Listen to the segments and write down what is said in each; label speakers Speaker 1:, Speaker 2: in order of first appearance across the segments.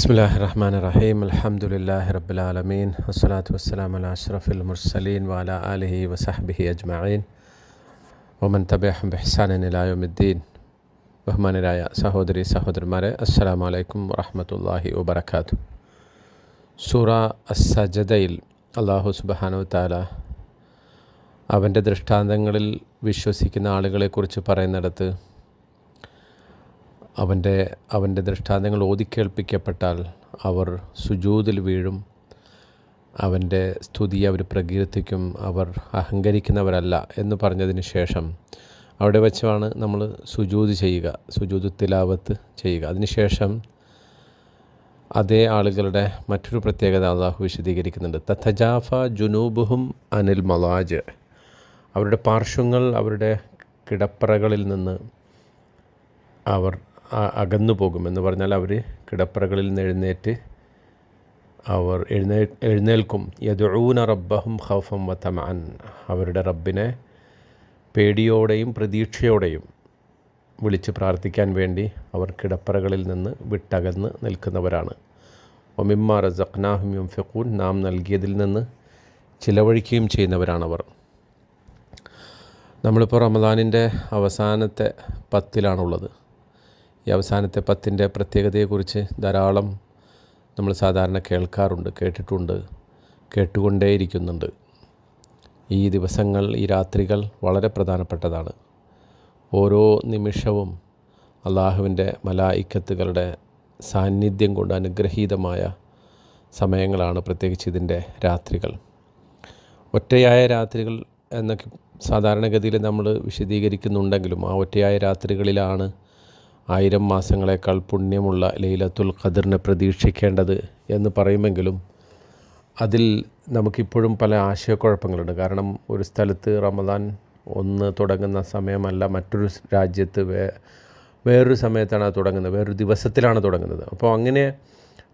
Speaker 1: ബിസ്മില്ലാഹിർ റഹ്മാനിർ റഹീം അൽഹംദുലില്ലാഹി റബ്ബിൽ ആലമീൻ വസ്സലാത്തു വസ്സലാമു അലാ അഷ്റഫിൽ മുർസലീൻ വഅലാ ആലിഹി വസഹ്ബിഹി അജ്മഈൻ വമൻ തബിഅഹും ബിഇഹ്സാനിൻ ഇലാ യൗമിദ്ദീൻ. ബഹുമാനരായ സഹോദരന്മാരെ, അസ്സലാമു അലൈക്കും വറഹ്മത്തുള്ളാഹി വബറകാതുഹു. സൂറ അസ്-സജ്ദയിൽ അല്ലാഹു സുബ്ഹാനഹു തആല അവൻ്റെ ദൃഷ്ടാന്തങ്ങളിൽ വിശ്വസിക്കുന്ന ആളുകളെക്കുറിച്ച് പറയുന്നിടത്ത് അവൻ്റെ ദൃഷ്ടാന്തങ്ങൾ ഓതിക്കേൾപ്പിക്കപ്പെട്ടാൽ അവർ സുജൂദിൽ വീഴും, അവൻ്റെ സ്തുതി അവർ പ്രകീർത്തിക്കും, അവർ അഹങ്കരിക്കുന്നവരല്ല എന്ന് പറഞ്ഞതിന് ശേഷം അവിടെ വെച്ചാണ് നമ്മൾ സുജൂദ് ചെയ്യുക, സുജൂദ് തിലാവത്ത് ചെയ്യുക. അതിനുശേഷം അതേ ആളുകളുടെ മറ്റൊരു പ്രത്യേകത അള്ളാഹു വിശദീകരിക്കുന്നുണ്ട്. തതജാഫ ജുനൂബുഹും അനിൽ മലാജ്, അവരുടെ പാർശ്വങ്ങൾ അവരുടെ കിടപ്പറകളിൽ നിന്ന് അവർ അകന്നു പോകും. എന്ന് പറഞ്ഞാൽ അവർ കിടപ്പറകളിൽ നിന്ന് എഴുന്നേറ്റ് അവർ എഴുന്നേൽക്കും. യദ്ഊന റബ്ബഹും ഖൗഫൻ വ തമഅൻ, അവരുടെ റബ്ബിനെ പേടിയോടെയും പ്രതീക്ഷയോടെയും വിളിച്ച് പ്രാർത്ഥിക്കാൻ വേണ്ടി അവർ കിടപ്പറകളിൽ നിന്ന് വിട്ടകന്ന് നിൽക്കുന്നവരാണ്. വമിമ്മാ റസഖ്നാഹും യുൻഫിഖൂൻ, നാം നൽകിയതിൽ നിന്ന് ചിലവഴിക്കുകയും ചെയ്യുന്നവരാണവർ. നമ്മളിപ്പോൾ റമദാനിൻ്റെ അവസാനത്തെ 10-ലാണുള്ളത്. ഈ അവസാനത്തെ 10-ൻ്റെ പ്രത്യേകതയെക്കുറിച്ച് ധാരാളം നമ്മൾ സാധാരണ കേൾക്കാറുണ്ട്, കേട്ടുകൊണ്ടേയിരിക്കുന്നുണ്ട്. ഈ ദിവസങ്ങൾ, ഈ രാത്രികൾ വളരെ പ്രധാനപ്പെട്ടതാണ്. ഓരോ നിമിഷവും അള്ളാഹുവിൻ്റെ മലായിക്കത്തുകളുടെ സാന്നിധ്യം കൊണ്ട് അനുഗ്രഹീതമായ സമയങ്ങളാണ്, പ്രത്യേകിച്ച് ഇതിൻ്റെ രാത്രികൾ. ഒറ്റയായ രാത്രികൾ എന്നൊക്കെ സാധാരണഗതിയിൽ നമ്മൾ വിശദീകരിക്കുന്നുണ്ടെങ്കിലും ആ ഒറ്റയായ രാത്രികളിലാണ് 1000 മാസങ്ങളെക്കാൾ പുണ്യമുള്ള ലൈലത്തുൽ ഖദറിനെ പ്രതീക്ഷിക്കേണ്ടത് എന്ന് പറയുമെങ്കിലും അതിൽ നമുക്കിപ്പോഴും പല ആശയക്കുഴപ്പങ്ങളുണ്ട്. കാരണം ഒരു സ്ഥലത്ത് റമദാൻ 1 തുടങ്ങുന്ന സമയമല്ല, മറ്റൊരു രാജ്യത്ത് വേറൊരു സമയത്താണ് അത് തുടങ്ങുന്നത്, വേറൊരു ദിവസത്തിലാണ് തുടങ്ങുന്നത്. അപ്പോൾ അങ്ങനെ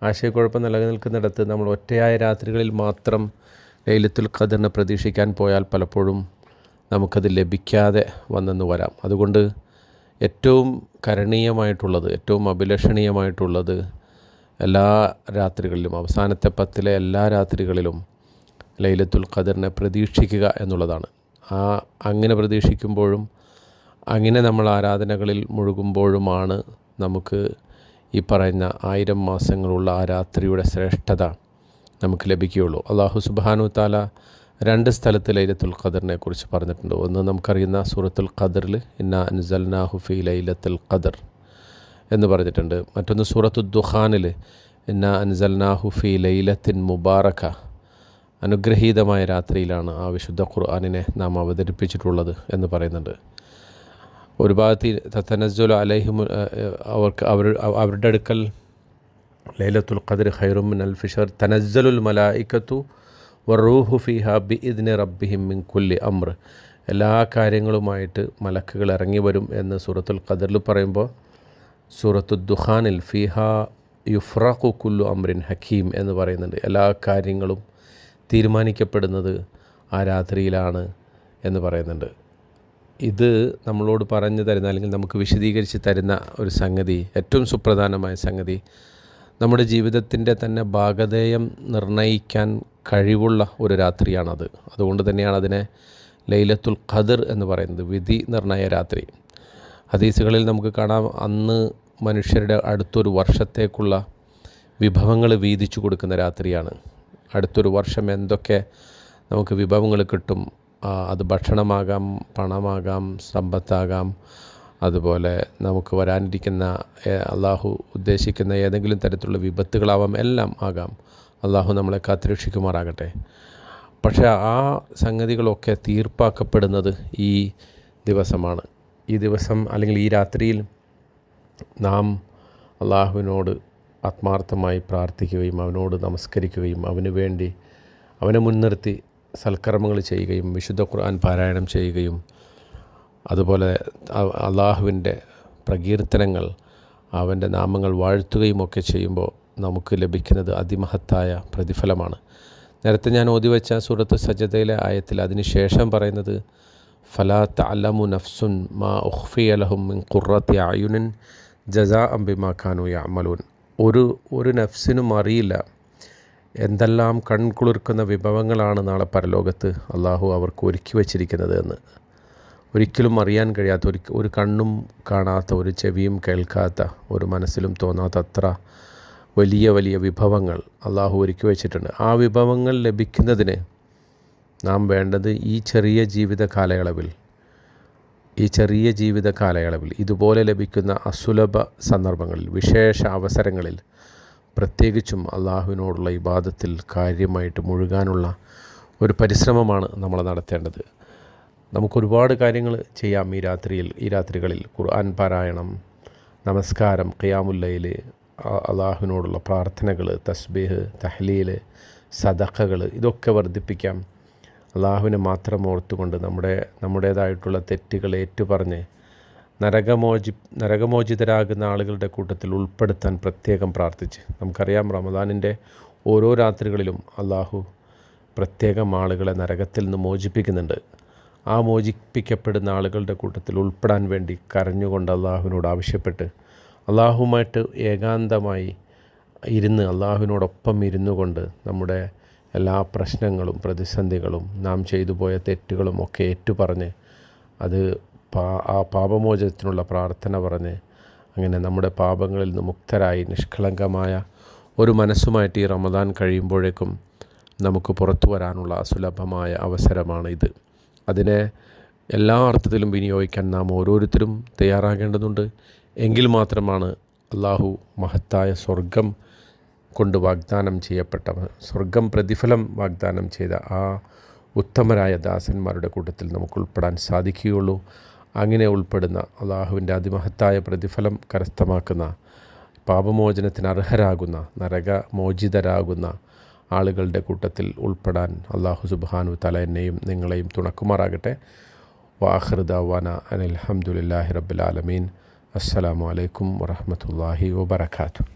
Speaker 1: ആശയക്കുഴപ്പം നിലനിൽക്കുന്നിടത്ത് നമ്മൾ ഒറ്റയായ രാത്രികളിൽ മാത്രം ലൈലത്തുൽ ഖദറിനെ പ്രതീക്ഷിക്കാൻ പോയാൽ പലപ്പോഴും നമുക്കത് ലഭിക്കാതെ വന്നെന്ന് വരാം. അതുകൊണ്ട് ഏറ്റവും കരണീയമായിട്ടുള്ളത്, ഏറ്റവും അഭിലഷണീയമായിട്ടുള്ളത് എല്ലാ രാത്രികളിലും, അവസാനത്തെ 10-ലെ എല്ലാ രാത്രികളിലും ലൈലത്തുൽ ഖദറിനെ പ്രതീക്ഷിക്കുക എന്നുള്ളതാണ്. അങ്ങനെ പ്രതീക്ഷിക്കുമ്പോഴും അങ്ങനെ നമ്മൾ ആരാധനകളിൽ മുഴുകുമ്പോഴുമാണ് നമുക്ക് ഈ പറയുന്ന 1000 മാസങ്ങളുള്ള ആ രാത്രിയുടെ ശ്രേഷ്ഠത നമുക്ക് ലഭിക്കുകയുള്ളൂ. അല്ലാഹു സുബ്ഹാനഹു തആല 2 സ്ഥലത്ത് ലൈലത്തുൽ ഖദറിനെ കുറിച്ച് പറഞ്ഞിട്ടുണ്ട്. ഒന്ന് നമുക്കറിയുന്ന സൂറത്തുൽ ഖദറിൽ ഇന്നാ അൻസൽനാഹു ഫീ ലൈലത്തുൽ ഖദർ എന്ന് പറഞ്ഞിട്ടുണ്ട്. മറ്റൊന്ന് സൂറത്തുൽ ദുഖാനിൽ ഇന്നാ അൻസൽനാഹു ഫീ ലൈലത്തിൻ മുബാറക, അനുഗ്രഹീതമായ രാത്രിയിലാണ് ആ വിശുദ്ധ ഖുർആനിനെ നാം അവതരിപ്പിച്ചിട്ടുള്ളത് എന്ന് പറയുന്നുണ്ട്. ഒരു ഭാഗത്ത് തതനസ്സലു അലൈഹിം, അവരുടെ അടുക്കൽ ലൈലത്തുൽ ഖദർ ഖൈറും മിൻ അൽഫി ശഹർ തനസ്സലുൽ മലായികത്തു വറൂഹു ഫീഹാ ബിഇദ്നി റബ്ബിഹിം മിൻ കുല്ലി അംർ, എല്ലാ കാര്യങ്ങളുമായിട്ട് മലക്കുകൾ ഇറങ്ങി വരും എന്ന് സൂറത്തുൽ ഖദറിൽ പറയുമ്പോൾ സൂറത്തുൽ ദുഖാനിൽ ഫീഹാ യുഫ്രഖു കുല്ലു അംറിൻ ഹക്കീം എന്ന് പറയുന്നുണ്ട്. എല്ലാ കാര്യങ്ങളും തീരുമാനിക്കപ്പെടുന്നത് ആ രാത്രിയിലാണ് എന്ന് പറയുന്നുണ്ട്. ഇത് നമ്മളോട് പറഞ്ഞു തരുന്ന, അല്ലെങ്കിൽ നമുക്ക് വിശദീകരിച്ച് തരുന്ന ഒരു സംഗതി, ഏറ്റവും സുപ്രധാനമായ സംഗതി, നമ്മുടെ ജീവിതത്തിൻ്റെ തന്നെ ഭാഗധേയം നിർണ്ണയിക്കാൻ കഴിവുള്ള ഒരു രാത്രിയാണത്. അതുകൊണ്ട് തന്നെയാണ് അതിനെ ലൈലത്തുൽ ഖദർ എന്ന് പറയുന്നത്, വിധി നിർണയ രാത്രി. ഹദീസുകളിൽ നമുക്ക് കാണാം, അന്ന് മനുഷ്യരുടെ അടുത്തൊരു വർഷത്തേക്കുള്ള വിഭവങ്ങൾ വീതിച്ചു കൊടുക്കുന്ന രാത്രിയാണ്. അടുത്തൊരു വർഷം എന്തൊക്കെ നമുക്ക് വിഭവങ്ങൾ കിട്ടും, അത് ഭക്ഷണമാകാം, പണമാകാം, സമ്പത്താകാം, അതുപോലെ നമുക്ക് വരാനിരിക്കുന്ന അള്ളാഹു ഉദ്ദേശിക്കുന്ന ഏതെങ്കിലും തരത്തിലുള്ള വിപത്തുകളാവാം, എല്ലാം ആകാം. അള്ളാഹു നമ്മളെ കാത്തുരക്ഷിക്കുമാറാകട്ടെ. പക്ഷേ ആ സംഗതികളൊക്കെ തീർപ്പാക്കപ്പെടുന്നത് ഈ ദിവസമാണ്. ഈ ദിവസം, അല്ലെങ്കിൽ ഈ രാത്രിയിൽ നാം അള്ളാഹുവിനോട് ആത്മാർത്ഥമായി പ്രാർത്ഥിക്കുകയും അവനോട് നമസ്കരിക്കുകയും അവന് വേണ്ടി അവനെ മുൻനിർത്തി സൽക്കർമ്മങ്ങൾ ചെയ്യുകയും വിശുദ്ധ ഖുർആൻ പാരായണം ചെയ്യുകയും അതുപോലെ അള്ളാഹുവിൻ്റെ പ്രകീർത്തനങ്ങൾ, അവൻ്റെ നാമങ്ങൾ വാഴ്ത്തുകയും ഒക്കെ ചെയ്യുമ്പോൾ നമുക്ക് ലഭിക്കുന്നത് അതിമഹത്തായ പ്രതിഫലമാണ്. നേരത്തെ ഞാൻ ഓതിവെച്ച സൂറത്ത് സജ്ദയിലെ ആയത്തിൽ അതിനുശേഷം പറയുന്നത് ഫലാ തഅലമു നഫ്സുൻ മാ ഉഖ്ഫിയ ലഹും മിൻ ഖുർറത്തി അയുനിൻ ജസാഅൻ ബിമാ കാനൂ യഅമലൂൻ, ഒരു നഫ്സിനും അറിയില്ല എന്തെല്ലാം കൺകുളിർക്കുന്ന വിഭവങ്ങളാണ് നാളെ പരലോകത്ത് അള്ളാഹു അവർക്ക് ഒരുക്കി വച്ചിരിക്കുന്നത് എന്ന്. ഒരിക്കലും അറിയാൻ കഴിയാത്ത, ഒരു കണ്ണും കാണാത്ത, ഒരു ചെവിയും കേൾക്കാത്ത, ഒരു മനസ്സിലും തോന്നാത്ത അത്ര വലിയ വലിയ വിഭവങ്ങൾ അള്ളാഹു ഒരുക്കി വച്ചിട്ടുണ്ട്. ആ വിഭവങ്ങൾ ലഭിക്കുന്നതിന് നാം വേണ്ടത് ഈ ചെറിയ ജീവിത കാലയളവിൽ ഇതുപോലെ ലഭിക്കുന്ന അസുലഭ സന്ദർഭങ്ങളിൽ, വിശേഷ അവസരങ്ങളിൽ പ്രത്യേകിച്ചും അള്ളാഹുവിനോടുള്ള ഇബാദത്തിൽ കാര്യമായിട്ട് മുഴുകാനുള്ള ഒരു പരിശ്രമമാണ് നമ്മൾ നടത്തേണ്ടത്. നമുക്കൊരുപാട് കാര്യങ്ങൾ ചെയ്യാം ഈ രാത്രികളിൽ. ഖുർആൻ പാരായണം, നമസ്കാരം, ഖിയാമുൽ ലൈൽ, അള്ളാഹുവിനോടുള്ള പ്രാർത്ഥനകൾ, തസ്ബീഹ്, തഹ്ലീൽ, സദഖകൾ, ഇതൊക്കെ വർദ്ധിപ്പിക്കാം. അള്ളാഹുവിനെ മാത്രം ഓർത്തുകൊണ്ട് നമ്മുടേതായിട്ടുള്ള തെറ്റുകൾ ഏറ്റുപറഞ്ഞ് നരകമോചിതരാകുന്ന ആളുകളുടെ കൂട്ടത്തിൽ ഉൾപ്പെടുത്താൻ പ്രത്യേകം പ്രാർത്ഥിച്ച്. നമുക്കറിയാം, റമദാനിൻ്റെ ഓരോ രാത്രികളിലും അള്ളാഹു പ്രത്യേകം ആളുകളെ നരകത്തിൽ നിന്ന് മോചിപ്പിക്കുന്നുണ്ട്. ആ മോചിപ്പിക്കപ്പെടുന്ന ആളുകളുടെ കൂട്ടത്തിൽ ഉൾപ്പെടാൻ വേണ്ടി കരഞ്ഞുകൊണ്ട് അള്ളാഹുവിനോട് ആവശ്യപ്പെട്ട് അള്ളാഹുവുമായിട്ട് ഏകാന്തമായി ഇരുന്ന് അള്ളാഹുവിനോടൊപ്പം ഇരുന്നു കൊണ്ട് നമ്മുടെ എല്ലാ പ്രശ്നങ്ങളും പ്രതിസന്ധികളും നാം ചെയ്തു പോയ തെറ്റുകളും ഒക്കെ ഏറ്റുപറഞ്ഞ് ആ പാപമോചനത്തിനുള്ള പ്രാർത്ഥന പറഞ്ഞ് അങ്ങനെ നമ്മുടെ പാപങ്ങളിൽ നിന്ന് മുക്തരായി നിഷ്കളങ്കമായ ഒരു മനസ്സുമായിട്ട് ഈ റമദാൻ കഴിയുമ്പോഴേക്കും നമുക്ക് പുറത്തു വരാനുള്ള സുലഭമായ അവസരമാണ് ഇത്. അതിനെ എല്ലാ അർത്ഥത്തിലും വിനിയോഗിക്കാൻ നാം ഓരോരുത്തരും തയ്യാറാകേണ്ടതുണ്ട്. എങ്കിൽ മാത്രമാണ് അള്ളാഹു മഹത്തായ സ്വർഗം കൊണ്ട് വാഗ്ദാനം ചെയ്യപ്പെട്ട, സ്വർഗം പ്രതിഫലം വാഗ്ദാനം ചെയ്ത ആ ഉത്തമരായ ദാസന്മാരുടെ കൂട്ടത്തിൽ നമുക്ക് ഉൾപ്പെടാൻ സാധിക്കുകയുള്ളൂ. അങ്ങനെ ഉൾപ്പെടുന്ന, അള്ളാഹുവിൻ്റെ അതിമഹത്തായ പ്രതിഫലം കരസ്ഥമാക്കുന്ന, പാപമോചനത്തിന് അർഹരാകുന്ന, നരകമോചിതരാകുന്ന ആളുകളുടെ കൂട്ടത്തിൽ ഉൾപ്പെടാൻ അള്ളാഹു സുബ്ഹാനഹു തആല എന്നെയും നിങ്ങളെയും തുണക്കുമാറാകട്ടെ. വആഖിറു ദഅ്വാനാ അനിൽ ഹംദുലില്ലാഹി റബ്ബിൽ ആലമീൻ. അസ്സലാമു അലൈക്കും വറഹ്മത്തുള്ളാഹി വബറകാതുഹു.